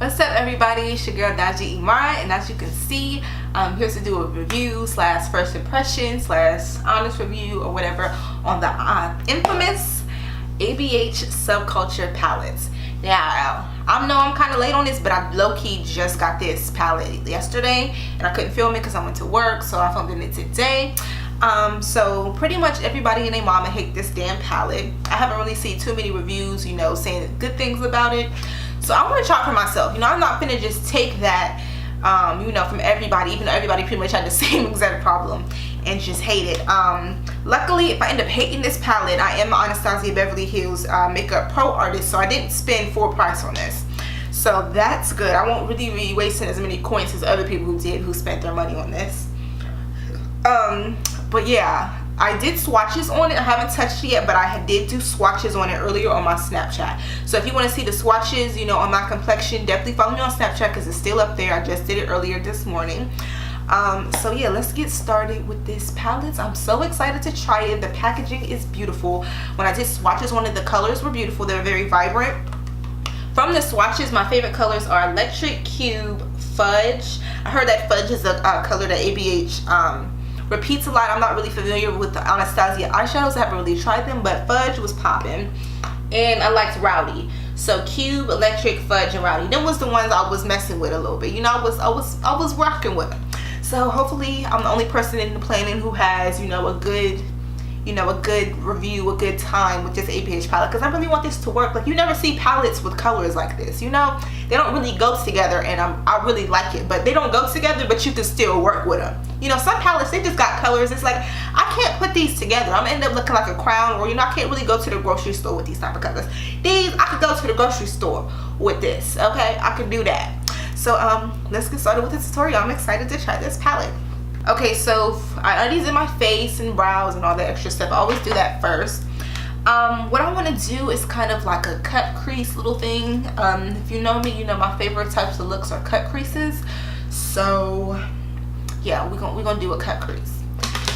What's up, everybody? It's your girl Dalji Imara, and as you can see, I'm here to do a review slash first impression slash honest review or whatever on the infamous ABH Subculture palettes. Now, I know I'm kind of late on this, but I low-key just got this palette yesterday and I couldn't film it because I went to work, so I filmed it today. So pretty much everybody and their mama hate this damn palette. I haven't really seen too many reviews, you know, saying good things about it. So I want to try for myself. You know, I'm not finna just take that, you know, from everybody, even though everybody pretty much had the same exact problem, and just hate it. Luckily, if I end up hating this palette, I am an Anastasia Beverly Hills makeup pro artist, so I didn't spend full price on this. So that's good. I won't really be wasting as many coins as other people who spent their money on this. But yeah, I did swatches on it. I haven't touched it yet, but I did do swatches on it earlier on my Snapchat. So if you want to see the swatches, you know, on my complexion, definitely follow me on Snapchat because it's still up there. I just did it earlier this morning. So yeah, let's get started with this palette. I'm so excited to try it. The packaging is beautiful. When I did swatches on it, the colors were beautiful. They're very vibrant. From the swatches, my favorite colors are Electric, Cube, Fudge. I heard that Fudge is a color that ABH repeats a lot. I'm not really familiar with the Anastasia eyeshadows. I haven't really tried them, but Fudge was popping. And I liked Rowdy. So Cube, Electric, Fudge, and Rowdy. Them was the ones I was messing with a little bit. You know, I was rocking with them. So hopefully I'm the only person in the planet who has, you know, a good review, a good time with this ABH palette, because I really want this to work. Like, you never see palettes with colors like this, you know. They don't really go together, and I really like it. But they don't go together, but you can still work with them. You know, some palettes, they just got colors. It's like, I can't put these together. I'm gonna end up looking like a crown, or, you know, I can't really go to the grocery store with these type of colors. These, I could go to the grocery store with this, okay? I could do that. So let's get started with the tutorial. I'm excited to try this palette. Okay, so I these in my face and brows and all that extra stuff. I always do that first. What I want to do is kind of like a cut crease little thing. If you know me, you know my favorite types of looks are cut creases. So yeah, we're gonna do a cut crease.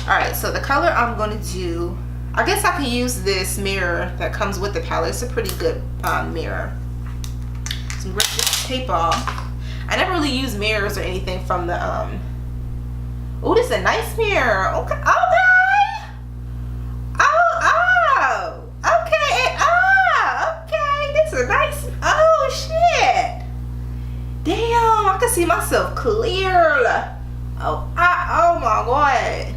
Alright, so the color I'm gonna do, I guess I can use this mirror that comes with the palette. It's a pretty good mirror. So rip this tape off. I never really use mirrors or anything from the oh, this is a nice mirror. Okay. Okay. Okay. This is a nice. Oh shit. Damn, I can see myself clearly. Oh my god.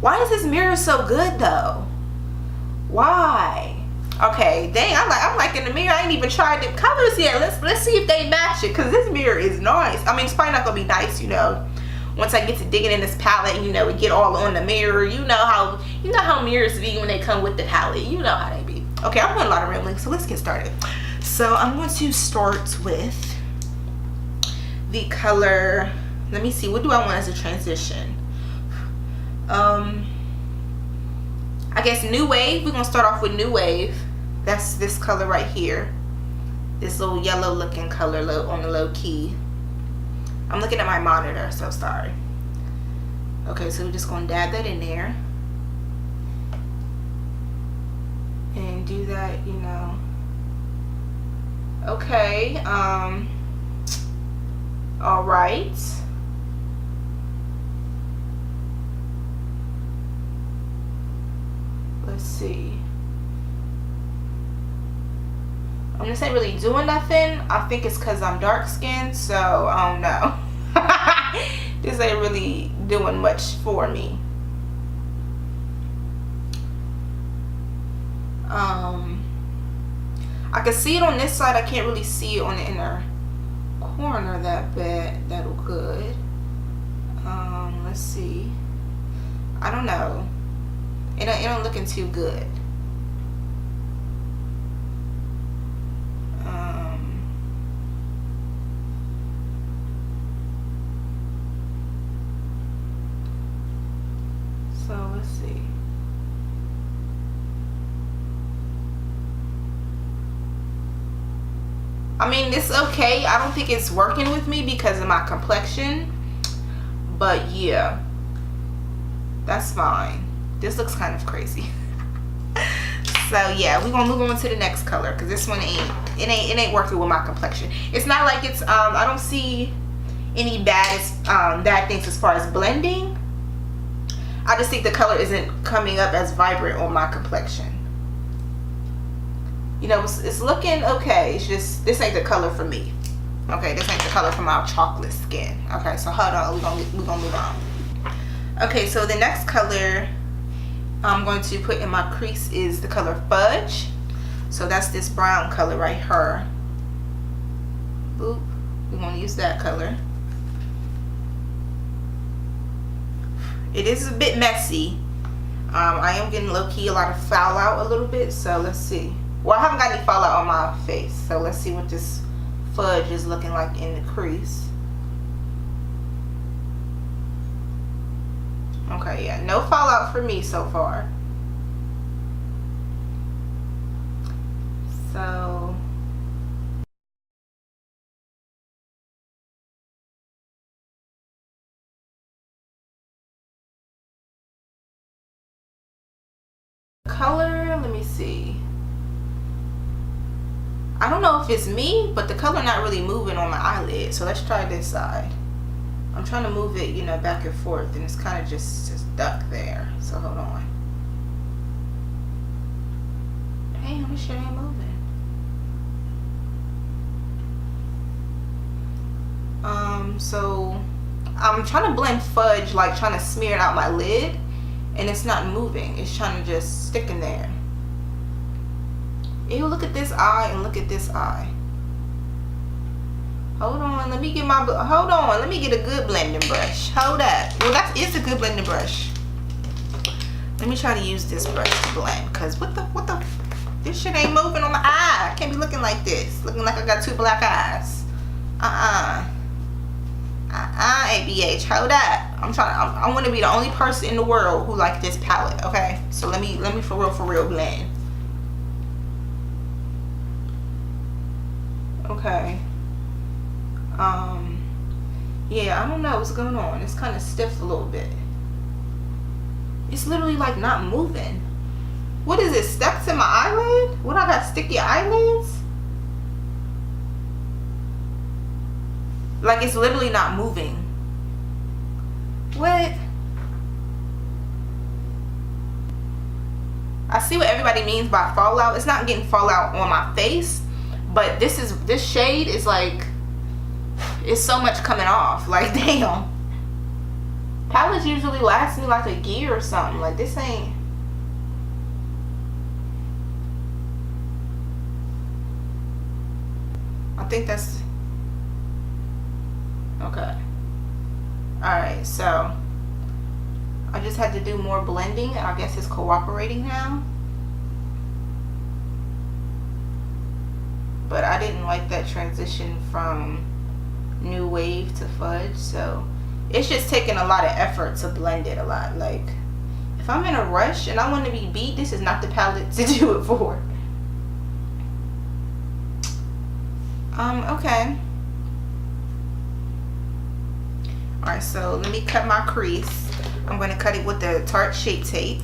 Why is this mirror so good though? Why? Okay, dang, I'm liking the mirror. I ain't even tried the colors yet. Let's see if they match it, because this mirror is nice. I mean, it's probably not gonna be nice, you know, once I get to digging in this palette, and, you know, we get all on the mirror. You know how mirrors be when they come with the palette. You know how they be. Okay, I'm doing a lot of rambling, so let's get started. So I'm going to start with the color. Let me see, what do I want as a transition? I guess New Wave. We're gonna start off with New Wave. That's this color right here. This little yellow looking color on the low key. I'm looking at my monitor, so sorry. Okay, so we're just gonna dab that in there. And do that, you know. Okay, alright. Let's see. This ain't really doing nothing. I think it's because I'm dark skinned, so I don't know. This ain't really doing much for me. I can see it on this side. I can't really see it on the inner corner that bad. That'll good. Let's see. I don't know. It ain't looking too good. So let's see. I mean, it's okay. I don't think it's working with me because of my complexion, but yeah, that's fine. This looks kind of crazy. So yeah, we're gonna move on to the next color because this one ain't working with my complexion. It's not like it's I don't see any bad things as far as blending. I just think the color isn't coming up as vibrant on my complexion. You know, it's looking okay. It's just this ain't the color for me. Okay, this ain't the color for my chocolate skin. Okay, so hold on, we're gonna move on. Okay, so the next color I'm going to put in my crease is the color Fudge. So that's this brown color right here. Boop. We're gonna use that color. It is a bit messy. I am getting low-key a lot of fallout a little bit, so let's see. Well, I haven't got any fallout on my face, so let's see what this fudge is looking like in the crease. Okay, yeah, no fallout for me so far. So color, let me see. I don't know if it's me, but the color not really moving on my eyelid. So let's try this side. I'm trying to move it, you know, back and forth, and it's kind of just stuck there. So hold on. Damn, this shit ain't moving. So I'm trying to blend Fudge, like trying to smear it out my lid, and it's not moving. It's trying to just stick in there. Ew, look at this eye and look at this eye. Hold on, let me get a good blending brush. Hold up. Well, that is a good blending brush. Let me try to use this brush to blend, cause what the this shit ain't moving on my eye. I can't be looking like this, looking like I got two black eyes. ABH, hold up. I want to be the only person in the world who like this palette. Okay, so let me for real blend. Okay. Yeah, I don't know what's going on. It's kind of stiff a little bit. It's literally like not moving. What is it, stuck to my eyelid? What, I got sticky eyelids? Like it's literally not moving. What? I see what everybody means by fallout. It's not getting fallout on my face, but this shade is like, it's so much coming off. Like damn. Palettes usually last me like a year or something. Like this ain't. I think that's okay. Alright, so I just had to do more blending. I guess it's cooperating now. But I didn't like that transition from New Wave to Fudge, so it's just taking a lot of effort to blend it a lot. Like if I'm in a rush and I want to be beat, this is not the palette to do it for. Okay. Alright, so let me cut my crease. I'm going to cut it with the Tarte Shape Tape.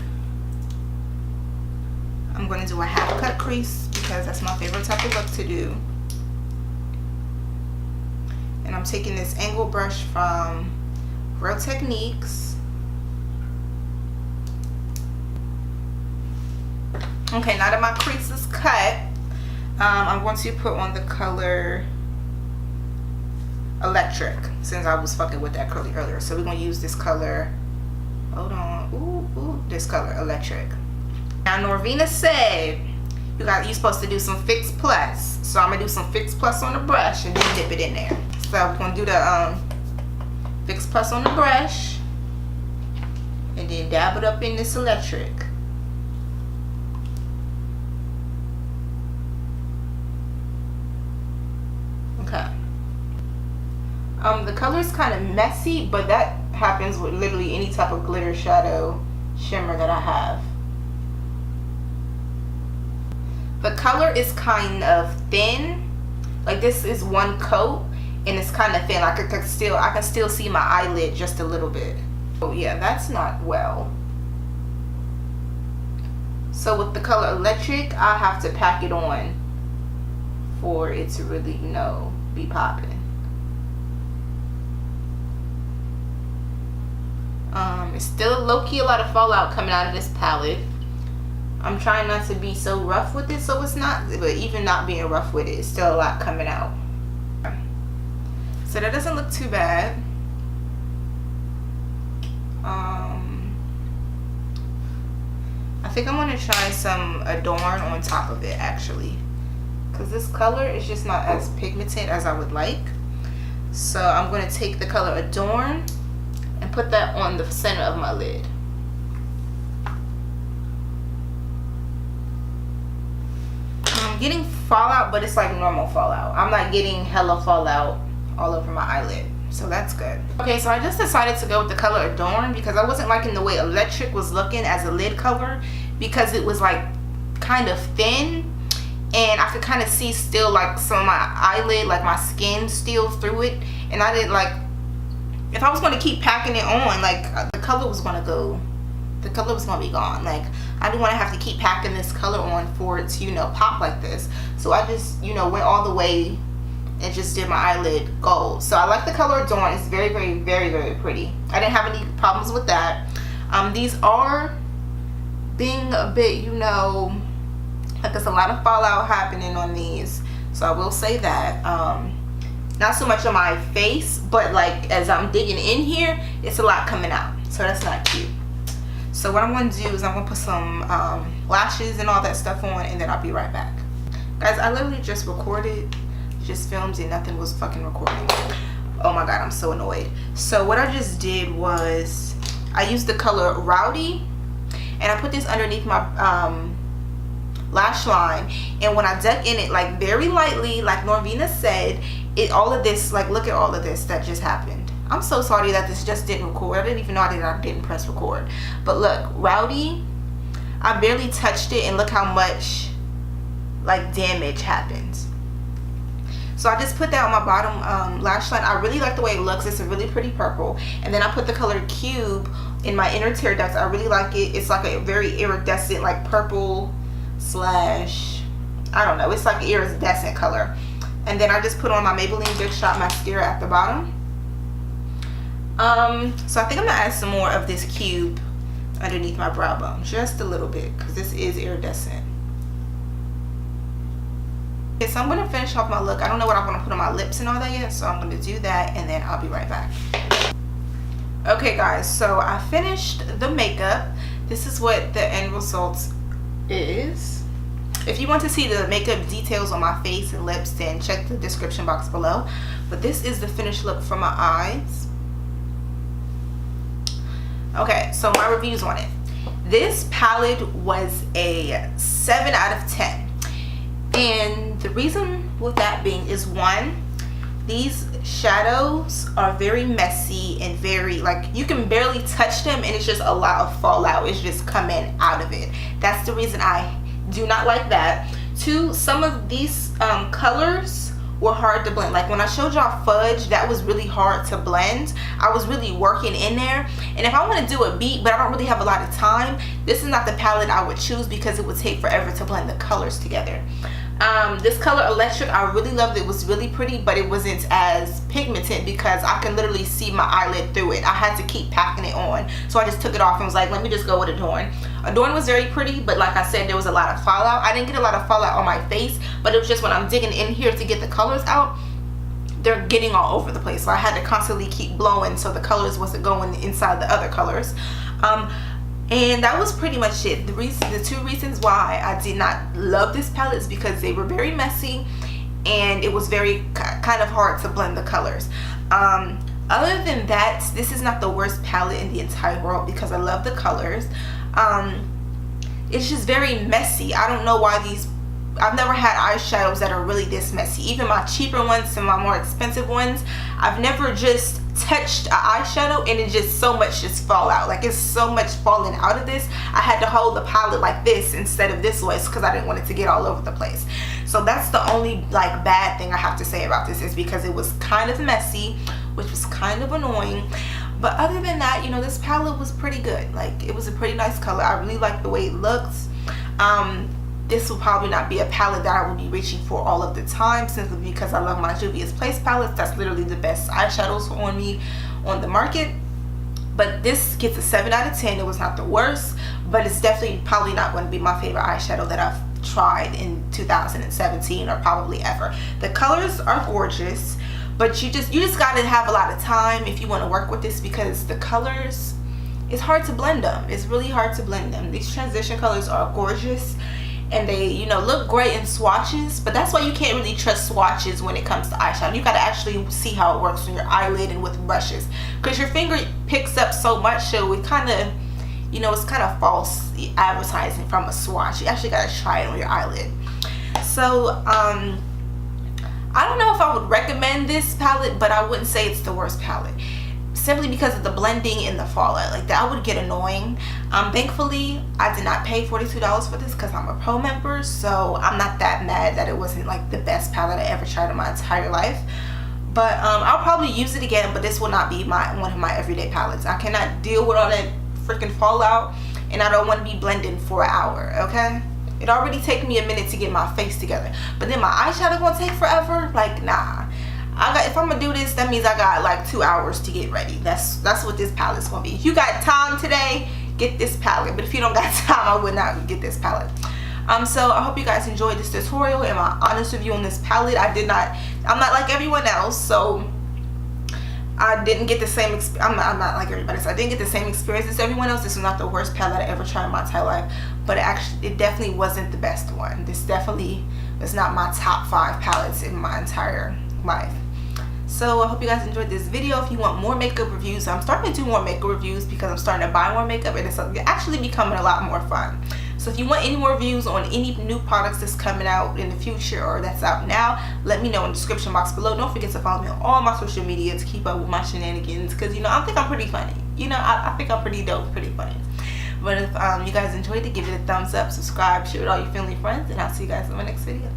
I'm going to do a half cut crease because that's my favorite type of look to do. And I'm taking this angle brush from Real Techniques. Okay, now that my crease is cut, I'm going to put on the color Electric, since I was fucking with that curly earlier. So we're going to use this color. Hold on. Ooh, this color, Electric. Now Norvina said you're supposed to do some Fix Plus. So I'm going to do some Fix Plus on the brush and then dip it in there. So we're going to do the Fix Plus on the brush and then dab it up in this Electric. Okay. The color is kind of messy, but that happens with literally any type of glitter shadow shimmer that I have. The color is kind of thin. Like this is one coat and it's kind of thin. I can still see my eyelid just a little bit. Oh yeah, that's not well. So with the color Electric, I have to pack it on for it to really, you know, be popping. It's still low-key a lot of fallout coming out of this palette. I'm trying not to be so rough with it, so it's not, but even not being rough with it, it's still a lot coming out. So that doesn't look too bad. I think I'm gonna try some Adorn on top of it, actually, because this color is just not as pigmented as I would like. So I'm gonna take the color Adorn and put that on the center of my lid. I'm getting fallout, but it's like normal fallout. I'm not getting hella fallout all over my eyelid, so that's good. Okay, so I just decided to go with the color Adorn because I wasn't liking the way Electric was looking as a lid color, because it was like kind of thin and I could kind of see still like some of my eyelid, like my skin still through it, and I didn't like, if I was going to keep packing it on, like the color was going to go, the color was going to be gone. Like I didn't want to have to keep packing this color on for it to, you know, pop like this. So I just, you know, went all the way and just did my eyelid gold. So I like the color Adorn. It's very, very, very, very pretty. I didn't have any problems with that. These are being a bit, you know, like there's a lot of fallout happening on these. So I will say that. Not so much on my face, but like as I'm digging in here, it's a lot coming out. So that's not cute. So what I'm going to do is I'm going to put some lashes and all that stuff on, and then I'll be right back. Guys, I literally just recorded, just filmed, and nothing was fucking recording. Oh my god, I'm so annoyed. So what I just did was I used the color Rowdy, and I put this underneath my lash line, and when I dug in it like very lightly, like Norvina said, it, all of this, like look at all of this that just happened. I'm so sorry that this just didn't record. I didn't even know I didn't press record. But look, Rowdy, I barely touched it, and look how much like damage happens. So I just put that on my bottom lash line. I really like the way it looks. It's a really pretty purple. And then I put the color Cube in my inner tear ducts. I really like it. It's like a very iridescent, like purple slash, I don't know, it's like an iridescent color. And then I just put on my Maybelline Big Shot mascara at the bottom. So I think I'm gonna add some more of this Cube underneath my brow bone, just a little bit, because this is iridescent. Okay, so I'm gonna finish off my look. I don't know what I'm gonna put on my lips and all that yet, so I'm gonna do that and then I'll be right back. Okay guys, so I finished the makeup. This is what the end result is. If you want to see the makeup details on my face and lips, then check the description box below. But this is the finished look for my eyes. Okay, so my reviews on it. This palette was a 7 out of 10. And the reason with that being is, one, these shadows are very messy and very, like, you can barely touch them and it's just a lot of fallout. It's just coming out of it. That's the reason I do not like that. Two, some of these colors were hard to blend. Like when I showed y'all Fudge, that was really hard to blend. I was really working in there. And if I want to do a beat, but I don't really have a lot of time, this is not the palette I would choose because it would take forever to blend the colors together. This color Electric, I really loved it. It was really pretty, but it wasn't as pigmented because I can literally see my eyelid through it. I had to keep packing it on, so I just took it off and was like, let me just go with Adorn. Adorn was very pretty, but like I said, there was a lot of fallout. I didn't get a lot of fallout on my face, but it was just when I'm digging in here to get the colors out, they're getting all over the place, so I had to constantly keep blowing so the colors wasn't going inside the other colors. And that was pretty much it. The two reasons why I did not love this palette is because they were very messy and it was very kind of hard to blend the colors. Other than that, this is not the worst palette in the entire world because I love the colors. It's just very messy. I don't know why these, I've never had eyeshadows that are really this messy. Even my cheaper ones and my more expensive ones, I've never just touched an eyeshadow and it just so much just fall out. Like it's so much falling out of this. I had to hold the palette like this instead of this way because I didn't want it to get all over the place. So that's the only like bad thing I have to say about this, is because it was kind of messy, which was kind of annoying. But other than that, you know, this palette was pretty good. Like it was a pretty nice color. I really like the way it looks. This will probably not be a palette that I will be reaching for all of the time, simply because I love my Juvia's Place palettes. That's literally the best eyeshadows on me on the market. But this gets a 7 out of 10. It was not the worst, but it's definitely probably not going to be my favorite eyeshadow that I've tried in 2017 or probably ever. The colors are gorgeous, but you just got to have a lot of time if you want to work with this, because the colors, it's hard to blend them. It's really hard to blend them. These transition colors are gorgeous, and they, you know, look great in swatches, but that's why you can't really trust swatches when it comes to eyeshadow. You gotta actually see how it works on your eyelid and with brushes, because your finger picks up so much, so it kind of, you know, it's kind of false advertising from a swatch. You actually gotta try it on your eyelid. So I don't know if I would recommend this palette, but I wouldn't say it's the worst palette, simply because of the blending and the fallout. Like, that would get annoying. Thankfully I did not pay $42 for this because I'm a pro member, so I'm not that mad that it wasn't like the best palette I ever tried in my entire life. But I'll probably use it again, but this will not be one of my everyday palettes. I cannot deal with all that freaking fallout, and I don't want to be blending for an hour, okay? It already takes me a minute to get my face together, but then my eyeshadow gonna take forever? Like, nah. If I'm gonna do this, that means I got like 2 hours to get ready. That's what this palette's gonna be. If you got time today, get this palette. But if you don't got time, I would not get this palette. So I hope you guys enjoyed this tutorial and my honest review on this palette. I'm not like everyone else, so I didn't get the same I'm not like everybody, so I didn't get the same experience as everyone else. This was not the worst palette I ever tried in my entire life, but it definitely wasn't the best one. This definitely was not my top 5 palettes in my entire life. So I hope you guys enjoyed this video. If you want more makeup reviews, I'm starting to do more makeup reviews because I'm starting to buy more makeup, and it's actually becoming a lot more fun. So if you want any more reviews on any new products that's coming out in the future or that's out now, let me know in the description box below. Don't forget to follow me on all my social media to keep up with my shenanigans, because, you know, I think I'm pretty funny. You know, I think I'm pretty dope, pretty funny. But if you guys enjoyed it, give it a thumbs up, subscribe, share with all your family and friends, and I'll see you guys in my next video.